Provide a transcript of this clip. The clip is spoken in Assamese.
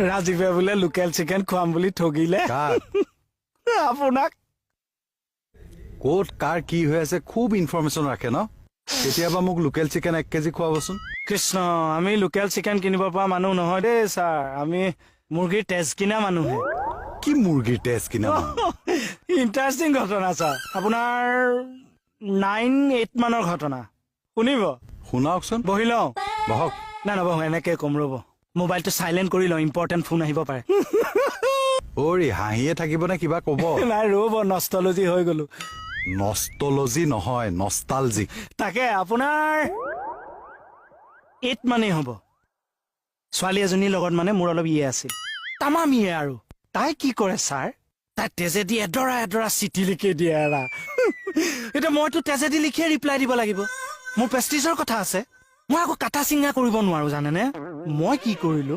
ৰাজীৱে বোলে লোকেল চিকেন খুৱাম বুলি ঠগিলে আপোনাক। ক'ত কাৰ কি হৈ আছে খুব ইনফৰমেশ্যন ৰাখে ন? কেতিয়াবা মোক লোকেল চিকেন 1 কেজি খুৱাবচোন। কৃষ্ণ, আমি লোকেল চিকেন কিনিব পৰা মানুহ নহয় দেই ছাৰ। আমি মুৰ্গীৰ তেজ কিনা মানুহে। কি মুৰ্গীৰ তেজ কিনা মানুহ? ইণ্টাৰেষ্টিং ঘটনা ছাৰ, আপোনাৰ 9-8 মানৰ ঘটনা শুনিব? শুনাওকচোন। বহি লওঁ? বহক। নাই নবহো, এনেকে কম ৰ'ব। মোবাইলটো চাইলেণ্ট কৰি লওঁ, ইম্পৰ্টেণ্ট ফোন আহিব পাৰে। অৰি হাঁহিয়ে থাকিব নে কিবা ক'ব? নাই ৰ'ব, নষ্টলজি হৈ গলো। নষ্টলজি নহয়, নষ্টালজিক। তাকে আপোনাৰ 8 মানেই হ'ব। ছোৱালী এজনীৰ লগত মানে মোৰ অলপ ইয়ে আছিল, তামাম ইয়ে। আৰু তাই কি কৰে ছাৰ, তাই তেজেদি এডৰা চিঠি লিখি দিয়ে এৰা। এতিয়া মইতো তেজেদি লিখিয়ে ৰিপ্লাই দিব লাগিব, মোৰ প্ৰেষ্টিজৰ কথা আছে। মই আকৌ কাটা চিঙা কৰিব নোৱাৰো জানেনে। মই কি কৰিলো,